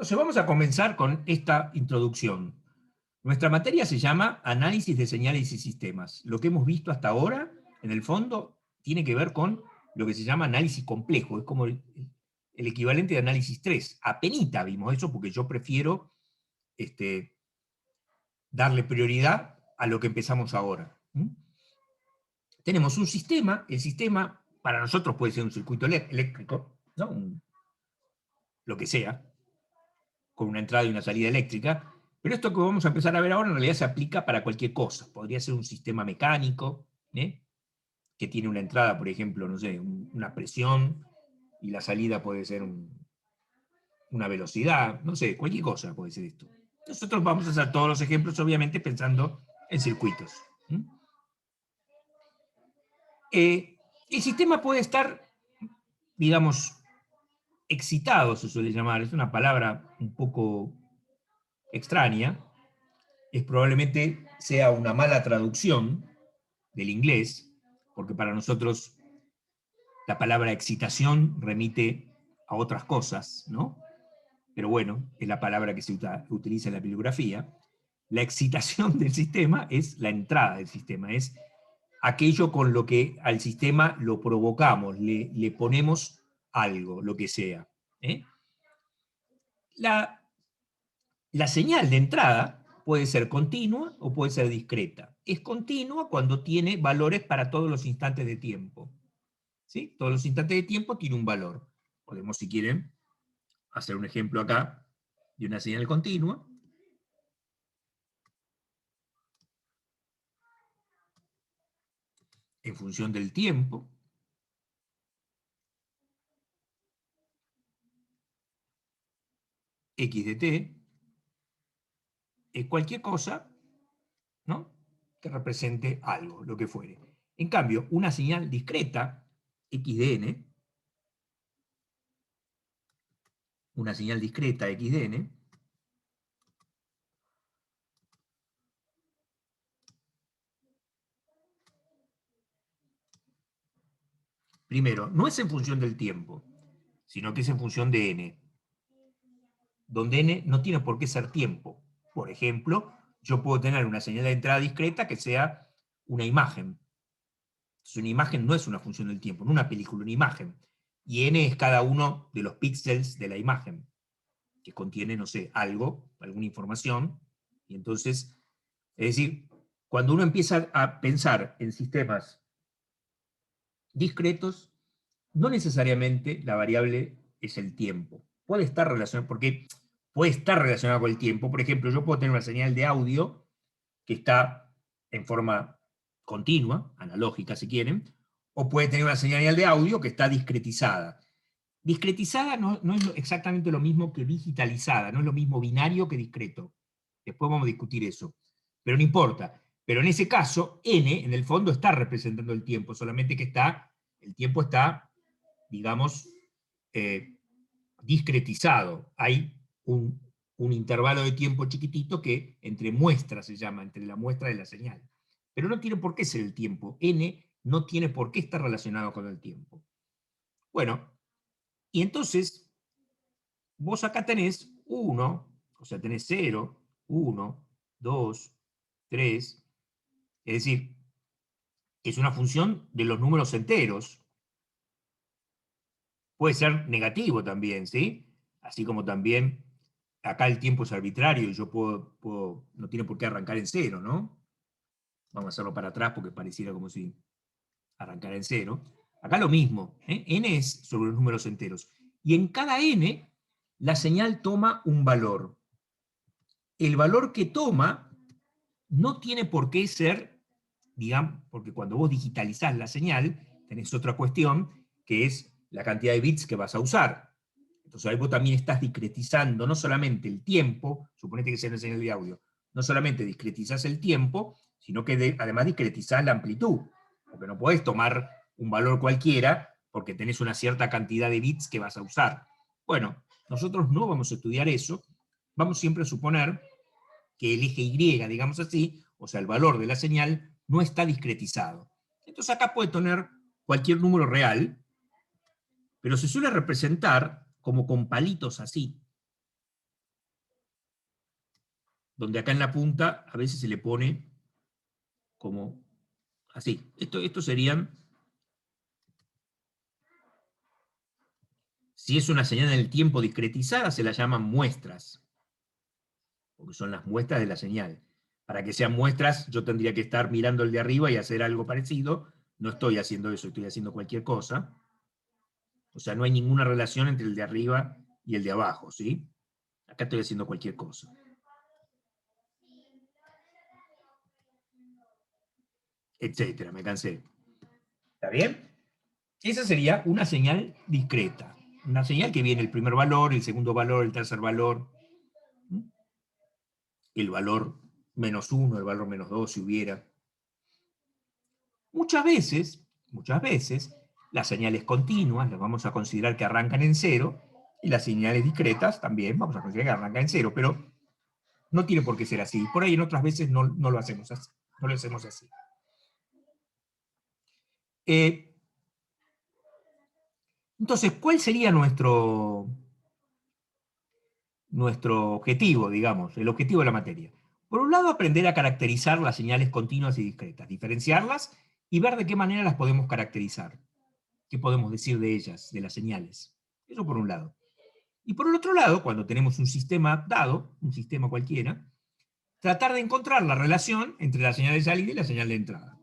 Entonces vamos a comenzar con esta introducción. Nuestra materia se llama Análisis de señales y sistemas. Lo que hemos visto hasta ahora, en el fondo, tiene que ver con lo que se llama análisis complejo. Es como el equivalente de análisis 3. Apenita vimos eso porque yo prefiero darle prioridad a lo que empezamos ahora. Tenemos un sistema, el sistema para nosotros puede ser un circuito eléctrico, ¿no? Lo que sea, con una entrada y una salida eléctrica, pero esto que vamos a empezar a ver ahora en realidad se aplica para cualquier cosa. Podría ser un sistema mecánico, que tiene una entrada, por ejemplo, no sé, una presión, y la salida puede ser una velocidad, no sé, cualquier cosa puede ser esto. Nosotros vamos a hacer todos los ejemplos, obviamente, pensando en circuitos. El sistema puede estar, digamos, excitado, se suele llamar, es una palabra un poco extraña, probablemente sea una mala traducción del inglés, porque para nosotros la palabra excitación remite a otras cosas, ¿no? Pero bueno, es la palabra que se utiliza en la bibliografía. La excitación del sistema es la entrada del sistema, es aquello con lo que al sistema lo provocamos, le ponemos algo, lo que sea. La señal de entrada puede ser continua o puede ser discreta. Es continua cuando tiene valores para todos los instantes de tiempo. ¿Sí? Todos los instantes de tiempo tiene un valor. Podemos, si quieren, hacer un ejemplo acá de una señal continua. En función del tiempo. X de t. Es cualquier cosa, ¿no?, que represente algo, lo que fuere. En cambio, una señal discreta, x de n, una señal discreta, x de n, primero, no es en función del tiempo, sino que es en función de n, donde n no tiene por qué ser tiempo. Por ejemplo, yo puedo tener una señal de entrada discreta que sea una imagen. Entonces, una imagen no es una función del tiempo, no una película, una imagen. Y n es cada uno de los píxeles de la imagen, que contiene, no sé, algo, alguna información. Y entonces, es decir, cuando uno empieza a pensar en sistemas discretos, no necesariamente la variable es el tiempo. Puede estar relacionado, porque puede estar relacionado con el tiempo. Por ejemplo, yo puedo tener una señal de audio que está en forma continua, analógica si quieren, o puede tener una señal de audio que está discretizada. Discretizada no es exactamente lo mismo que digitalizada, no es lo mismo binario que discreto. Después vamos a discutir eso. Pero no importa. Pero en ese caso, n, en el fondo, está representando el tiempo, solamente que el tiempo está, digamos, discretizado. Hay un intervalo de tiempo chiquitito que entre muestras se llama, entre la muestra y la señal. Pero no tiene por qué ser el tiempo. N no tiene por qué estar relacionado con el tiempo. Bueno, y entonces vos acá tenés 1, o sea, tenés 0, 1, 2, 3, es decir, es una función de los números enteros. Puede ser negativo también, ¿sí? Así como también acá el tiempo es arbitrario y yo no tiene por qué arrancar en 0, ¿no? Vamos a hacerlo para atrás porque pareciera como si arrancara en 0. Acá lo mismo, n es sobre los números enteros. Y en cada n, la señal toma un valor. El valor que toma no tiene por qué ser, digamos, porque cuando vos digitalizás la señal, tenés otra cuestión, que es la cantidad de bits que vas a usar. Entonces ahí vos también estás discretizando no solamente el tiempo, suponete que sea una señal de audio, no solamente discretizás el tiempo, sino que además discretizás la amplitud, porque no podés tomar un valor cualquiera porque tenés una cierta cantidad de bits que vas a usar. Bueno, nosotros no vamos a estudiar eso, vamos siempre a suponer que el eje Y, digamos así, o sea, el valor de la señal, no está discretizado. Entonces acá puede tener cualquier número real, pero se suele representar como con palitos así. donde acá en la punta a veces se le pone como así. Esto serían, si es una señal en el tiempo discretizada, se la llaman muestras, porque son las muestras de la señal. Para que sean muestras, yo tendría que estar mirando el de arriba y hacer algo parecido. No estoy haciendo eso, estoy haciendo cualquier cosa. O sea, no hay ninguna relación entre el de arriba y el de abajo, ¿sí? Acá estoy haciendo cualquier cosa. Etcétera, me cansé. ¿Está bien? Esa sería una señal discreta. Una señal que viene el primer valor, el segundo valor, el tercer valor, el valor -1, el valor -2 si hubiera. Muchas veces, las señales continuas las vamos a considerar que arrancan en 0, y las señales discretas también vamos a considerar que arrancan en 0, pero no tiene por qué ser así. Por ahí en otras veces no lo hacemos así. No lo hacemos así. Entonces, ¿cuál sería nuestro objetivo, digamos, el objetivo de la materia? Por un lado, aprender a caracterizar las señales continuas y discretas, diferenciarlas y ver de qué manera las podemos caracterizar. ¿Qué podemos decir de ellas, de las señales? Eso por un lado. Y por el otro lado, cuando tenemos un sistema dado, un sistema cualquiera, tratar de encontrar la relación entre la señal de salida y la señal de entrada.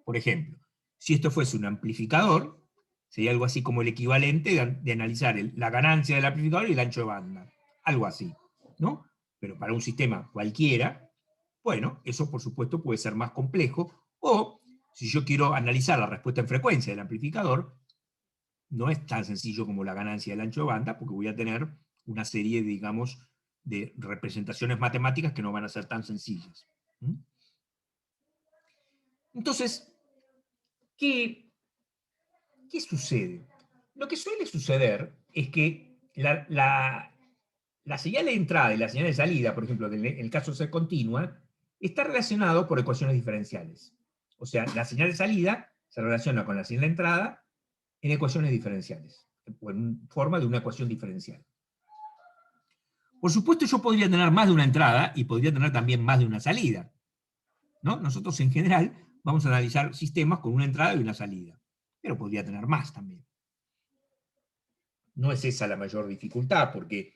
Por ejemplo, si esto fuese un amplificador, sería algo así como el equivalente de analizar la ganancia del amplificador y el ancho de banda. Algo así, ¿no? Pero para un sistema cualquiera, bueno, eso por supuesto puede ser más complejo, o si yo quiero analizar la respuesta en frecuencia del amplificador, no es tan sencillo como la ganancia del ancho de banda, porque voy a tener una serie, digamos, de representaciones matemáticas que no van a ser tan sencillas. Entonces, ¿qué sucede? Lo que suele suceder es que la señal de entrada y la señal de salida, por ejemplo, en el caso de ser continua, está relacionado por ecuaciones diferenciales. O sea, la señal de salida se relaciona con la señal de entrada en ecuaciones diferenciales, o en forma de una ecuación diferencial. Por supuesto, yo podría tener más de una entrada y podría tener también más de una salida, ¿no? Nosotros en general vamos a analizar sistemas con una entrada y una salida, pero podría tener más también. No es esa la mayor dificultad, porque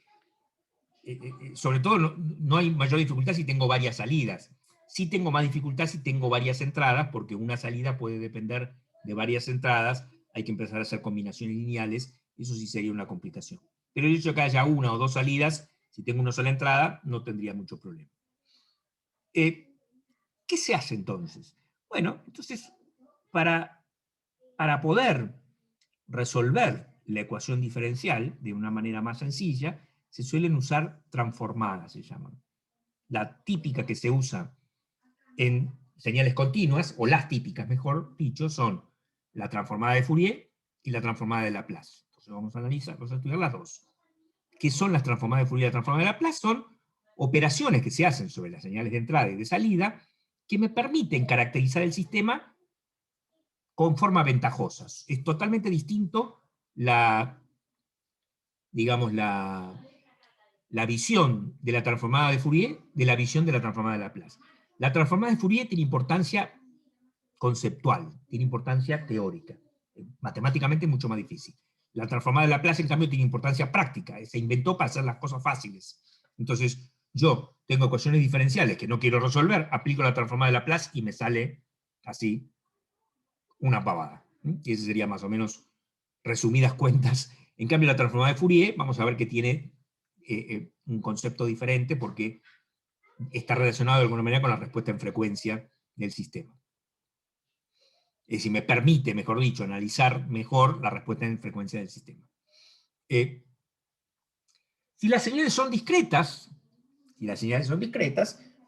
sobre todo no hay mayor dificultad si tengo varias salidas. Sí tengo más dificultad si tengo varias entradas, porque una salida puede depender de varias entradas, hay que empezar a hacer combinaciones lineales, eso sí sería una complicación. Pero el hecho de que haya una o dos salidas, si tengo una sola entrada, no tendría mucho problema. ¿Qué se hace entonces? Bueno, entonces, para poder resolver la ecuación diferencial de una manera más sencilla, se suelen usar transformadas, se llaman. La típica que se usa en señales continuas, o las típicas, mejor dicho, son la transformada de Fourier y la transformada de Laplace. Entonces vamos a estudiar las dos. ¿Qué son las transformadas de Fourier y la transformada de Laplace? Son operaciones que se hacen sobre las señales de entrada y de salida que me permiten caracterizar el sistema con forma ventajosa. Es totalmente distinto digamos, la visión de la transformada de Fourier de la visión de la transformada de Laplace. La transformada de Fourier tiene importancia conceptual, tiene importancia teórica. Matemáticamente es mucho más difícil. La transformada de Laplace, en cambio, tiene importancia práctica. Se inventó para hacer las cosas fáciles. Entonces, yo tengo ecuaciones diferenciales que no quiero resolver, aplico la transformada de Laplace y me sale así una pavada. Y ese sería más o menos resumidas cuentas. En cambio, la transformada de Fourier, vamos a ver que tiene un concepto diferente porque está relacionado de alguna manera con la respuesta en frecuencia del sistema. Es decir, me permite, mejor dicho, analizar mejor la respuesta en frecuencia del sistema. Si las señales son discretas,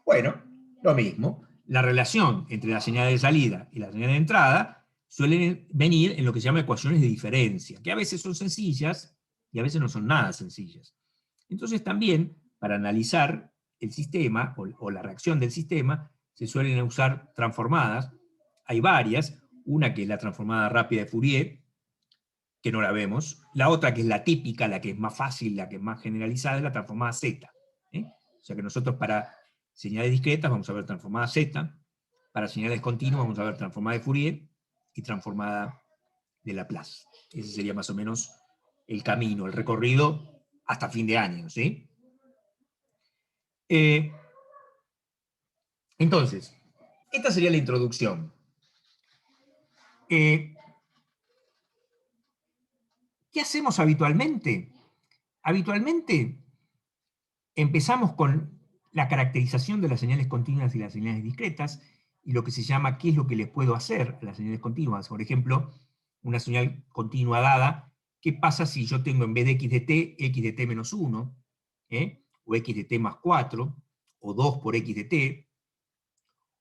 bueno, lo mismo. La relación entre la señal de salida y la señal de entrada suelen venir en lo que se llama ecuaciones de diferencia, que a veces son sencillas y a veces no son nada sencillas. Entonces también, para analizar el sistema o la reacción del sistema, se suelen usar transformadas. Hay varias, una que es la transformada rápida de Fourier, que no la vemos. La otra, que es la típica, la que es más fácil, la que es más generalizada, es la transformada Z. O sea que nosotros para señales discretas vamos a ver transformada Z, para señales continuas vamos a ver transformada de Fourier y transformada de Laplace. Ese sería más o menos el camino, el recorrido hasta fin de año, ¿sí? Entonces, esta sería la introducción. ¿Qué hacemos habitualmente? Habitualmente empezamos con la caracterización de las señales continuas y las señales discretas, y lo que se llama qué es lo que les puedo hacer a las señales continuas. Por ejemplo, una señal continua dada, ¿qué pasa si yo tengo en vez de x de t menos 1, o x de t más 4, o 2 por x de t?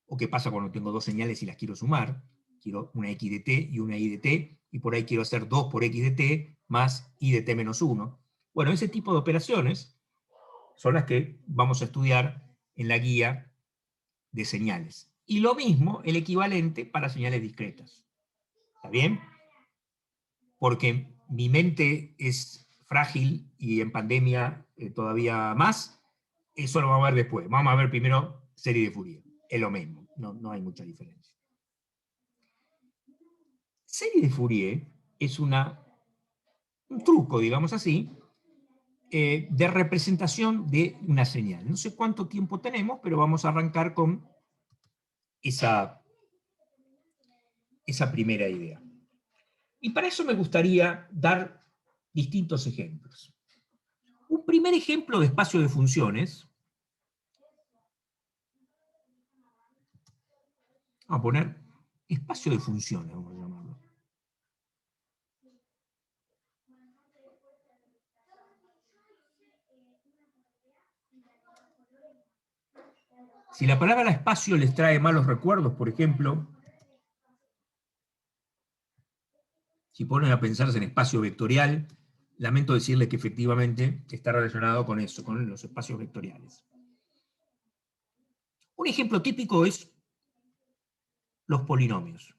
¿O qué pasa cuando tengo dos señales y las quiero sumar? Quiero una x de t y una y de t, y por ahí quiero hacer 2 por x de t más y de t menos 1. Bueno, ese tipo de operaciones son las que vamos a estudiar en la guía de señales. Y lo mismo, el equivalente para señales discretas. ¿Está bien? Porque mi mente es frágil y en pandemia todavía más. Eso lo vamos a ver después. Vamos a ver primero serie de Fourier. Es lo mismo, no hay mucha diferencia. Serie de Fourier es un truco, digamos así, de representación de una señal. No sé cuánto tiempo tenemos, pero vamos a arrancar con esa primera idea. Y para eso me gustaría dar distintos ejemplos. Un primer ejemplo de espacio de funciones, vamos a poner espacio de funciones, vamos a llamarlo. Si la palabra espacio les trae malos recuerdos, por ejemplo, si ponen a pensarse en espacio vectorial, lamento decirles que efectivamente está relacionado con eso, con los espacios vectoriales. Un ejemplo típico es los polinomios.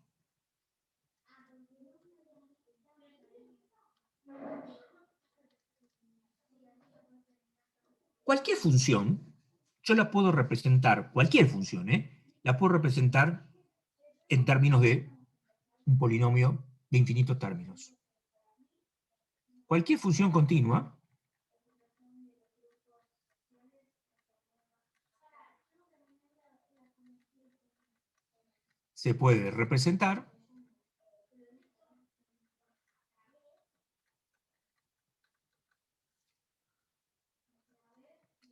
Cualquier función, yo la puedo representar, cualquier función, la puedo representar en términos de un polinomio de infinitos términos. Cualquier función continua se puede representar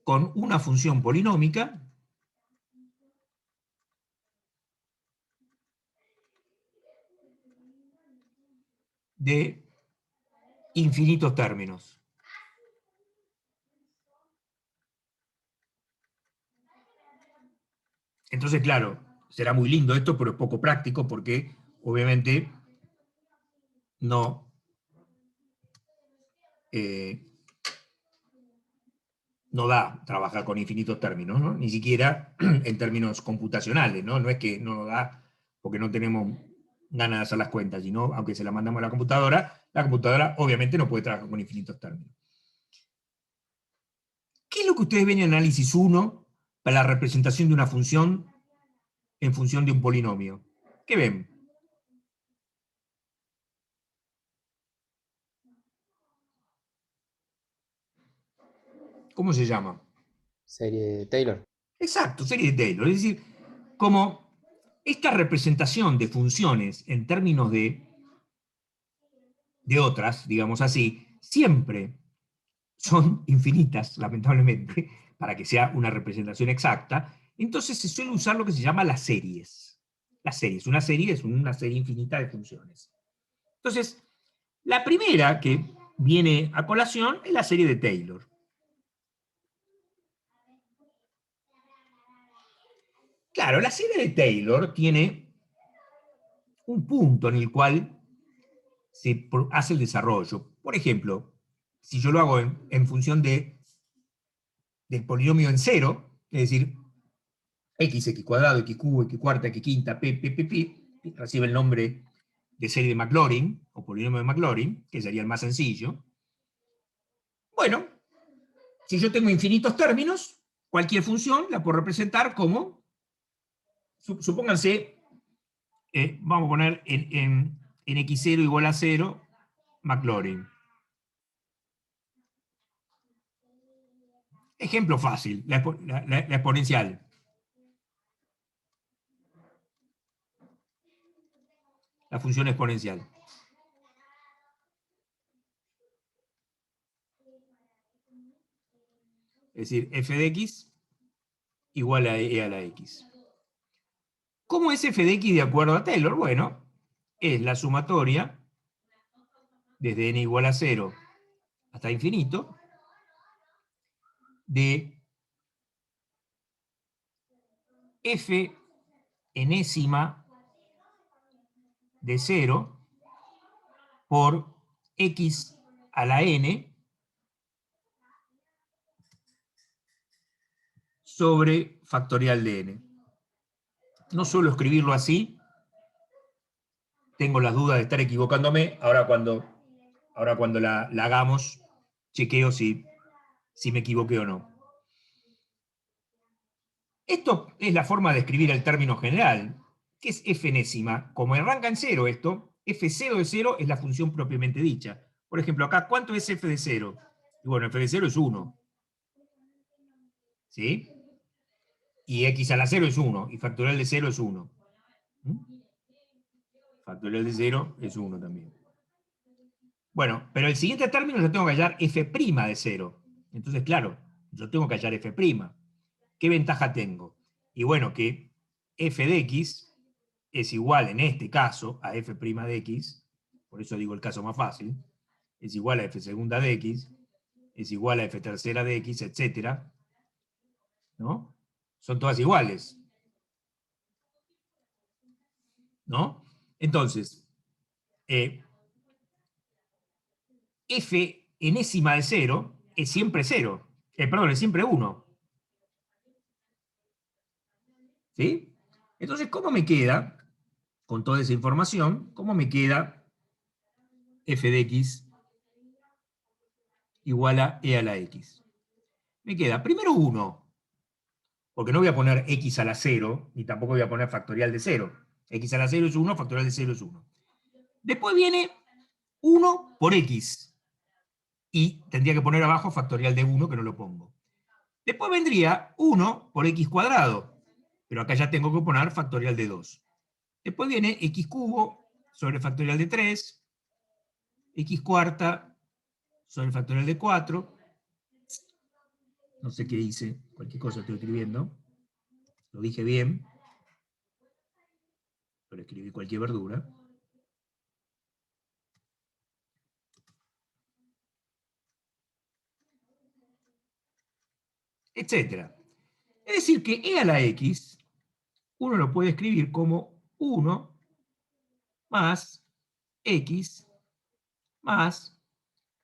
con una función polinómica de infinitos términos. Entonces, claro, será muy lindo esto, pero es poco práctico porque, obviamente, no da trabajar con infinitos términos, ¿no? Ni siquiera en términos computacionales, ¿no? No es que no nos da porque no tenemos ganas de hacer las cuentas, sino, aunque se la mandamos a la computadora obviamente no puede trabajar con infinitos términos. ¿Qué es lo que ustedes ven en análisis 1 para la representación de una función en función de un polinomio? ¿Qué ven? ¿Cómo se llama? Serie de Taylor. Exacto, serie de Taylor. Es decir, como esta representación de funciones en términos de otras, digamos así, siempre son infinitas, lamentablemente, para que sea una representación exacta, entonces se suele usar lo que se llama las series. Las series, una serie es una serie infinita de funciones. Entonces, la primera que viene a colación es la serie de Taylor. Claro, la serie de Taylor tiene un punto en el cual se hace el desarrollo. Por ejemplo, si yo lo hago en función del polinomio en cero, es decir, x, x cuadrado, x cubo, x cuarta, x quinta, p, recibe el nombre de serie de Maclaurin, o polinomio de Maclaurin, que sería el más sencillo. Bueno, si yo tengo infinitos términos, cualquier función la puedo representar como, supónganse, vamos a poner en x0 igual a 0, Maclaurin. Ejemplo fácil, la exponencial. La función exponencial. Es decir, f de x igual a e a la x. ¿Cómo es f de x de acuerdo a Taylor? Bueno, es la sumatoria desde n igual a 0 hasta infinito de f enésima de 0 por x a la n sobre factorial de n. No suelo escribirlo así. Tengo las dudas de estar equivocándome. Ahora cuando la hagamos, chequeo si me equivoqué o no. Esto es la forma de escribir el término general, que es f enésima. Como arranca en 0 esto, f0 de 0 es la función propiamente dicha. Por ejemplo, acá, ¿cuánto es f de 0? Y bueno, f de 0 es 1. ¿Sí? Y x a la 0 es 1, y factorial de 0 es 1. Factorial de 0 es 1 también. Bueno, pero el siguiente término yo tengo que hallar f' de 0. Entonces, claro, yo tengo que hallar f'. ¿Qué ventaja tengo? Y bueno, que f de x es igual en este caso a f' de x, por eso digo el caso más fácil, es igual a f segunda de x, es igual a f tercera de x, etc. ¿No? Son todas iguales. ¿No? Entonces, f enésima de 0 es siempre 0. Perdón, es siempre 1. ¿Sí? Entonces, ¿cómo me queda, con toda esa información, cómo me queda f de x igual a e a la x? Me queda primero 1, porque no voy a poner x a la 0, ni tampoco voy a poner factorial de 0. X a la 0 es 1, factorial de 0 es 1. Después viene 1 por x, y tendría que poner abajo factorial de 1, que no lo pongo. Después vendría 1 por x cuadrado, pero acá ya tengo que poner factorial de 2. Después viene x cubo sobre factorial de 3, x cuarta sobre factorial de 4. No sé qué hice, cualquier cosa estoy escribiendo. Lo dije bien, pero escribí cualquier verdura. Etcétera. Es decir, que e a la x, uno lo puede escribir como 1 más x más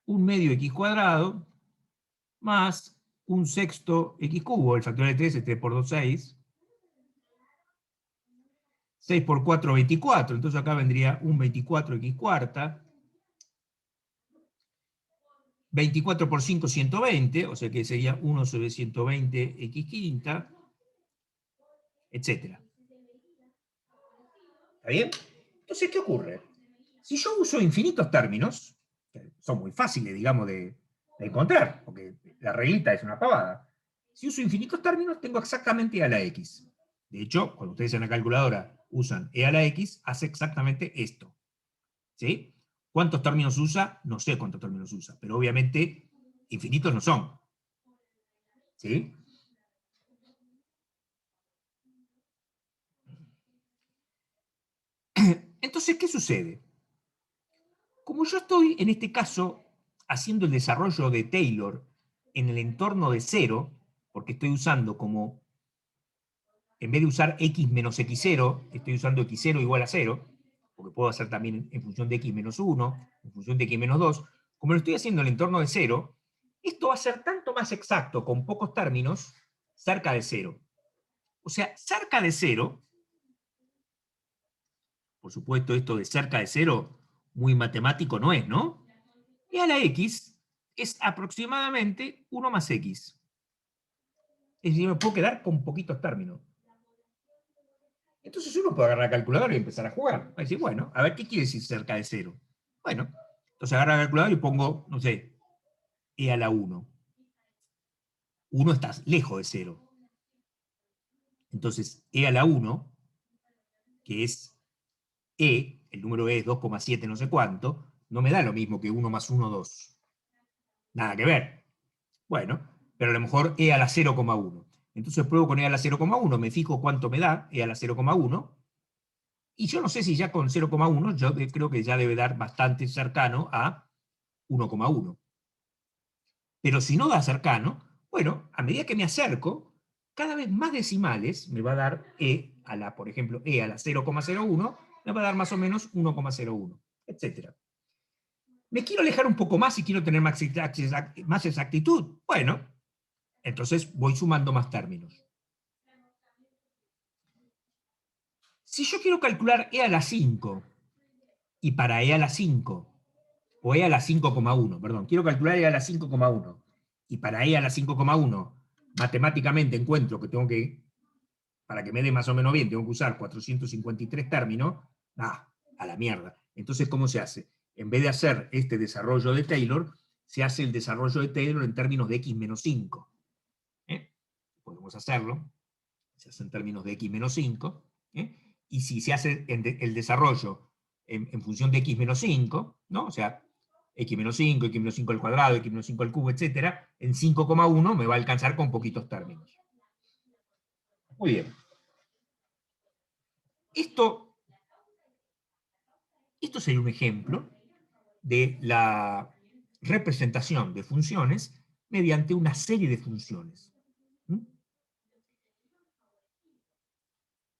un medio x cuadrado más un sexto x cubo. El factorial de 3 es 3 por 2, 6. 6 por 4, 24. Entonces acá vendría un 24x cuarta. 24 por 5, 120. O sea que sería 1 sobre 120x quinta. Etcétera. ¿Está bien? Entonces, ¿qué ocurre? Si yo uso infinitos términos, que son muy fáciles, digamos, de encontrar, porque la reglita es una pavada. Si uso infinitos términos, tengo exactamente e a la x. De hecho, cuando ustedes en la calculadora usan e a la x, hace exactamente esto. ¿Sí? ¿Cuántos términos usa? No sé cuántos términos usa, pero obviamente infinitos no son. ¿Sí? Entonces, ¿qué sucede? Como yo estoy, en este caso, haciendo el desarrollo de Taylor en el entorno de 0, porque estoy usando como, en vez de usar x menos x0, estoy usando x0 igual a 0, porque puedo hacer también en función de x menos 1, en función de x menos 2, como lo estoy haciendo en el entorno de 0, esto va a ser tanto más exacto, con pocos términos, cerca de 0. O sea, cerca de 0, por supuesto esto de cerca de 0, muy matemático no es, ¿no? E a la x es aproximadamente 1 más x. Es decir, me puedo quedar con poquitos términos. Entonces uno puede agarrar la calculadora y empezar a jugar. Va a decir, bueno, a ver qué quiere decir cerca de 0. Bueno, entonces agarro la calculadora y pongo, no sé, e a la 1. 1 está lejos de 0. Entonces, e a la 1, que es el número e es 2,7 no sé cuánto, no me da lo mismo que 1 más 1, 2. Nada que ver. Bueno, pero a lo mejor e a la 0,1. Entonces pruebo con e a la 0,1, me fijo cuánto me da e a la 0,1, y yo no sé si ya con 0,1, yo creo que ya debe dar bastante cercano a 1,1. Pero si no da cercano, bueno, a medida que me acerco, cada vez más decimales me va a dar e a la, por ejemplo, e a la 0,01, me va a dar más o menos 1,01, etc. ¿Me quiero alejar un poco más y quiero tener más exactitud? Bueno, entonces voy sumando más términos. Si yo quiero calcular e a la 5, y para e a la 5, o e a la 5,1, perdón, quiero calcular e a la 5,1, y para e a la 5,1 matemáticamente encuentro que tengo que, para que me dé más o menos bien, tengo que usar 453 términos, a la mierda. Entonces, ¿cómo se hace? En vez de hacer este desarrollo de Taylor, se hace el desarrollo de Taylor en términos de x menos 5. Podemos hacerlo, se hace en términos de x menos 5, y si se hace el desarrollo en función de x menos 5, ¿no? O sea, x menos 5, x menos 5 al cuadrado, x menos 5 al cubo, etc., en 5,1 me va a alcanzar con poquitos términos. Muy bien. Esto sería un ejemplo de la representación de funciones mediante una serie de funciones.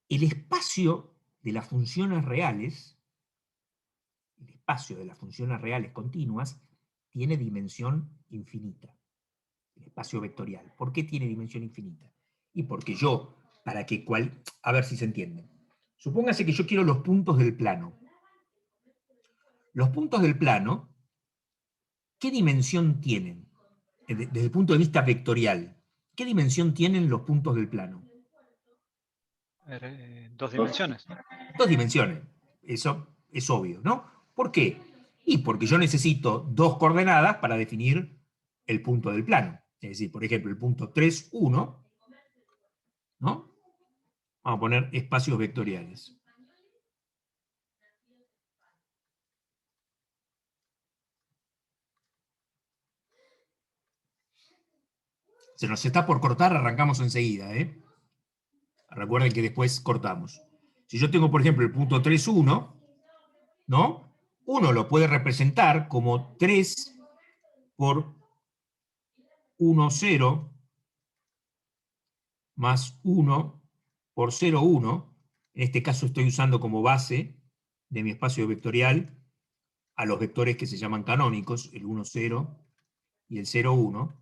El espacio de las funciones reales, el espacio de las funciones reales continuas, tiene dimensión infinita. El espacio vectorial. ¿Por qué tiene dimensión infinita? Y porque yo, para que a ver si se entiende. Supóngase que yo quiero los puntos del plano. Los puntos del plano, ¿qué dimensión tienen? Desde el punto de vista vectorial, ¿qué dimensión tienen los puntos del plano? Dos dimensiones. Dos dimensiones. Eso es obvio, ¿no? ¿Por qué? Y porque yo necesito dos coordenadas para definir el punto del plano. Es decir, por ejemplo, el punto 3, 1, ¿no? Vamos a poner espacios vectoriales. Se nos está por cortar, arrancamos enseguida, ¿eh? Recuerden que después cortamos. Si yo tengo, por ejemplo, el punto 3, 1, ¿no? Uno lo puede representar como 3 por 1, 0, más 1 por 0, 1. En este caso estoy usando como base de mi espacio vectorial a los vectores que se llaman canónicos, el 1, 0 y el 0, 1.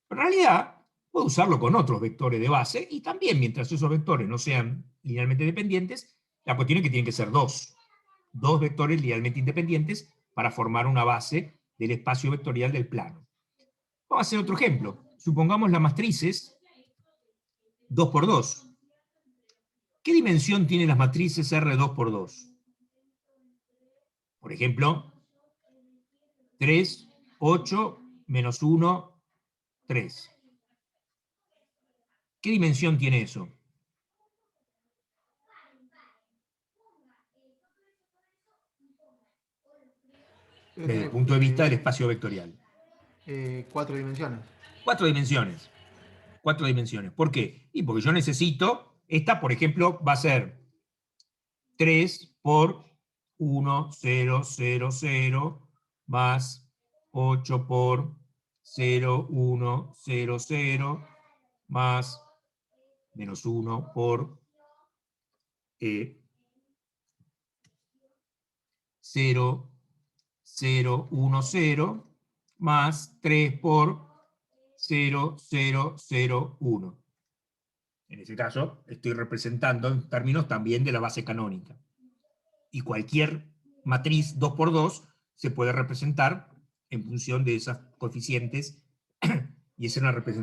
Pero en realidad puedo usarlo con otros vectores de base, y también mientras esos vectores no sean linealmente dependientes, la cuestión es que tienen que ser dos vectores linealmente independientes para formar una base del espacio vectorial del plano. Vamos a hacer otro ejemplo. Supongamos las matrices 2 por 2. ¿Qué dimensión tienen las matrices R2 por 2? Por ejemplo, 3, 8, menos 1, 3. ¿Qué dimensión tiene eso? Desde el punto de vista del espacio vectorial. 4 dimensiones. 4 dimensiones. 4 dimensiones. ¿Por qué? Y porque yo necesito, esta, por ejemplo, va a ser 3 por 1, 0, 0, 0, más 8 por 0, 1, 0, 0, más menos 1 por 0, 0, 1, 0, más 3 por 0, 0, 0, 1. En ese caso, estoy representando en términos también de la base canónica. Y cualquier matriz 2 por 2 se puede representar en función de esos coeficientes, y es una representación